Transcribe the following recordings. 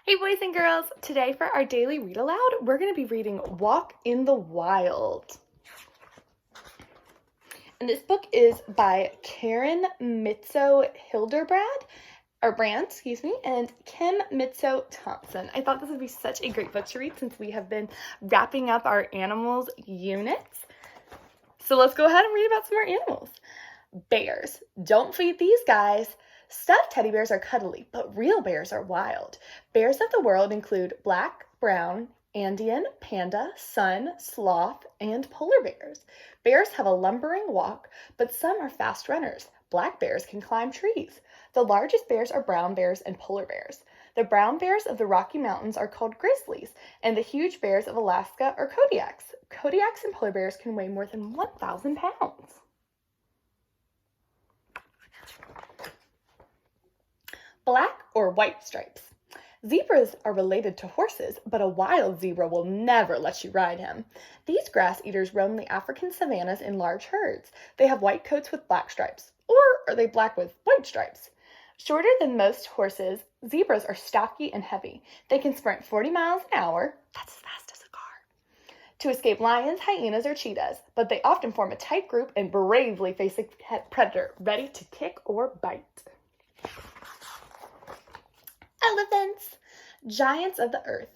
Hey boys and girls, today for our daily read aloud, we're going to be reading Walk in the Wild. And this book is by Karen Mitzo Brand, and Kim Mitzo Thompson. I thought this would be such a great book to read since we have been wrapping up our animals units. So let's go ahead and read about some more animals. Bears. Don't feed these guys. Stuffed teddy bears are cuddly, but real bears are wild. Bears of the world include black, brown, Andean, panda, sun, sloth, and polar bears. Bears have a lumbering walk, but some are fast runners. Black bears can climb trees. The largest bears are brown bears and polar bears. The brown bears of the Rocky Mountains are called grizzlies, and the huge bears of Alaska are Kodiaks. Kodiaks and polar bears can weigh more than 1,000 pounds. Black or white stripes. Zebras are related to horses, but a wild zebra will never let you ride him. These grass eaters roam the African savannas in large herds. They have white coats with black stripes, or are they black with white stripes? Shorter than most horses, zebras are stocky and heavy. They can sprint 40 miles an hour, that's as fast as a car, to escape lions, hyenas, or cheetahs, but they often form a tight group and bravely face a predator, ready to kick or bite. Elephants. Giants of the earth.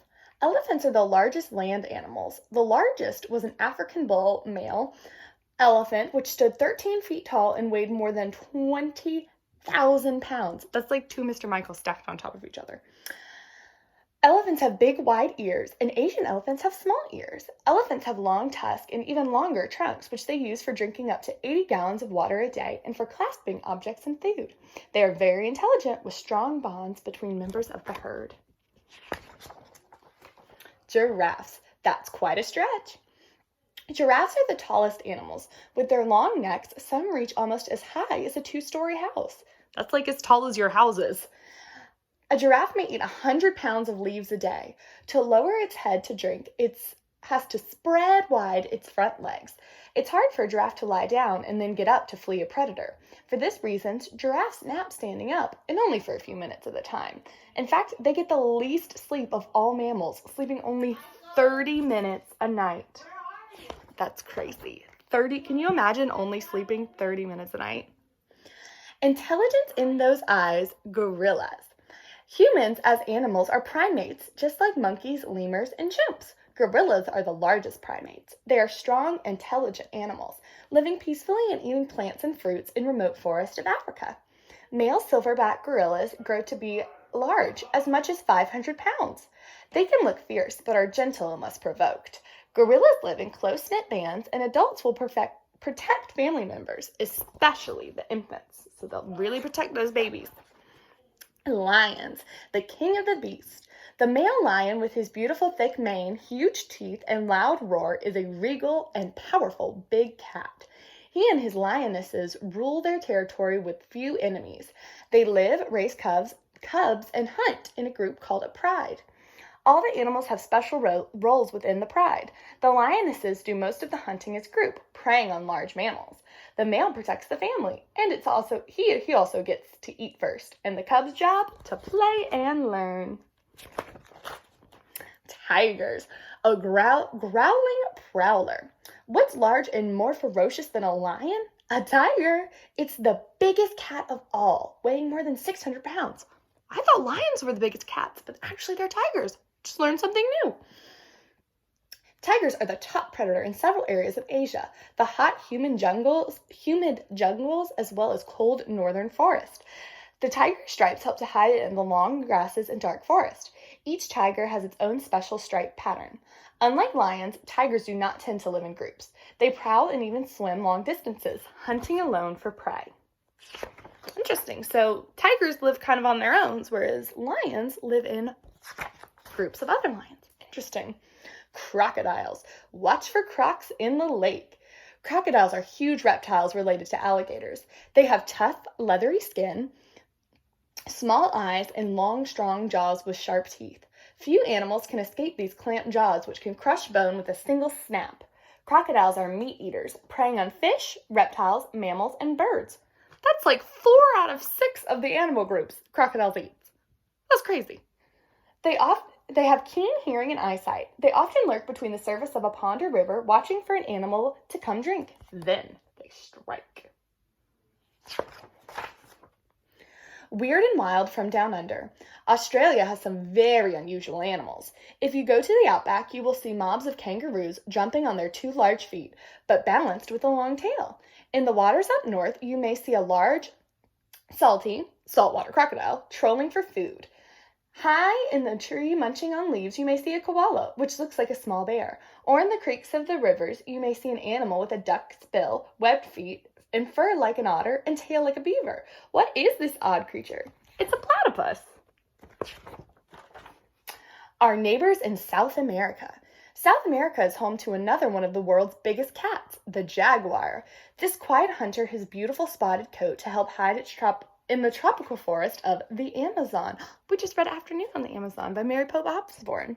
Elephants are the largest land animals. The largest was an African bull male elephant, which stood 13 feet tall and weighed more than 20,000 pounds. That's like two Mr. Michaels stacked on top of each other. Elephants have big, wide ears, and Asian elephants have small ears. Elephants have long tusks and even longer trunks, which they use for drinking up to 80 gallons of water a day and for clasping objects and food. They are very intelligent with strong bonds between members of the herd. Giraffes. That's quite a stretch. Giraffes are the tallest animals. With their long necks, some reach almost as high as a 2-story house. That's like as tall as your houses. A giraffe may eat 100 pounds of leaves a day. To lower its head to drink, it has to spread wide its front legs. It's hard for a giraffe to lie down and then get up to flee a predator. For this reason, giraffes nap standing up, and only for a few minutes at a time. In fact, they get the least sleep of all mammals, sleeping only 30 minutes a night. That's crazy. Can you imagine only sleeping 30 minutes a night? Intelligence in those eyes, gorillas. Humans as animals are primates, just like monkeys, lemurs, and chimps. Gorillas are the largest primates. They are strong, intelligent animals, living peacefully and eating plants and fruits in remote forests of Africa. Male silverback gorillas grow to be large, as much as 500 pounds. They can look fierce, but are gentle unless provoked. Gorillas live in close-knit bands, and adults will protect family members, especially the infants. So they'll really protect those babies. Lions, the king of the beasts. The male lion with his beautiful thick mane, huge teeth, and loud roar is a regal and powerful big cat. He and his lionesses rule their territory with few enemies. They live, raise cubs, and hunt in a group called a pride. All the animals have special roles within the pride. The lionesses do most of the hunting as a group, preying on large mammals. The male protects the family, and he also gets to eat first, and the cub's job to play and learn. Tigers, a growling prowler. What's large and more ferocious than a lion? A tiger. It's the biggest cat of all, weighing more than 600 pounds. I thought lions were the biggest cats, but actually they're tigers. Just learned something new. Tigers are the top predator in several areas of Asia, the hot humid jungles, as well as cold northern forest. The tiger stripes help to hide it in the long grasses and dark forest. Each tiger has its own special stripe pattern. Unlike lions, tigers do not tend to live in groups. They prowl and even swim long distances, hunting alone for prey. Interesting. So tigers live kind of on their own, whereas lions live in groups of other lions. Interesting. Crocodiles. Watch for crocs in the lake. Crocodiles are huge reptiles related to alligators. They have tough, leathery skin, small eyes, and long, strong jaws with sharp teeth. Few animals can escape these clamped jaws, which can crush bone with a single snap. Crocodiles are meat eaters, preying on fish, reptiles, mammals, and birds. That's like 4 out of 6 of the animal groups crocodiles eat. That's crazy. They have keen hearing and eyesight. They often lurk between the surface of a pond or river, watching for an animal to come drink. Then they strike. Weird and wild from down under. Australia has some very unusual animals. If you go to the outback, you will see mobs of kangaroos jumping on their 2 large feet, but balanced with a long tail. In the waters up north, you may see a large, saltwater crocodile trolling for food. High in the tree munching on leaves, you may see a koala, which looks like a small bear. Or in the creeks of the rivers, you may see an animal with a duck's bill, webbed feet, and fur like an otter, and tail like a beaver. What is this odd creature? It's a platypus. Our neighbors in South America. South America is home to another one of the world's biggest cats, the jaguar. This quiet hunter has a beautiful spotted coat to help hide its in the tropical forest of the Amazon. We just read Afternoon on the Amazon by Mary Pope Osborne.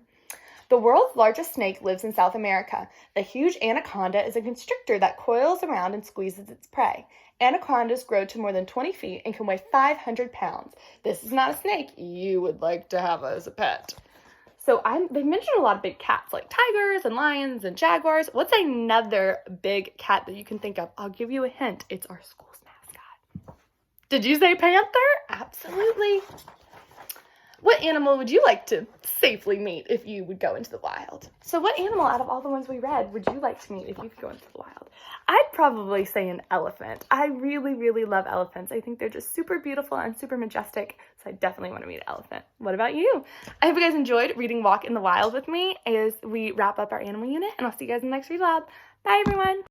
The world's largest snake lives in South America. The huge anaconda is a constrictor that coils around and squeezes its prey. Anacondas grow to more than 20 feet and can weigh 500 pounds. This is not a snake you would like to have as a pet. So they mentioned a lot of big cats, like tigers and lions and jaguars. What's another big cat that you can think of? I'll give you a hint. It's our school's mascot. Did you say panther? Absolutely. What animal would you like to safely meet if you would go into the wild? So what animal out of all the ones we read would you like to meet if you could go into the wild? I'd probably say an elephant. I really, really love elephants. I think they're just super beautiful and super majestic, so I definitely want to meet an elephant. What about you? I hope you guys enjoyed reading Walk in the Wild with me as we wrap up our animal unit, and I'll see you guys in the next read aloud. Bye, everyone.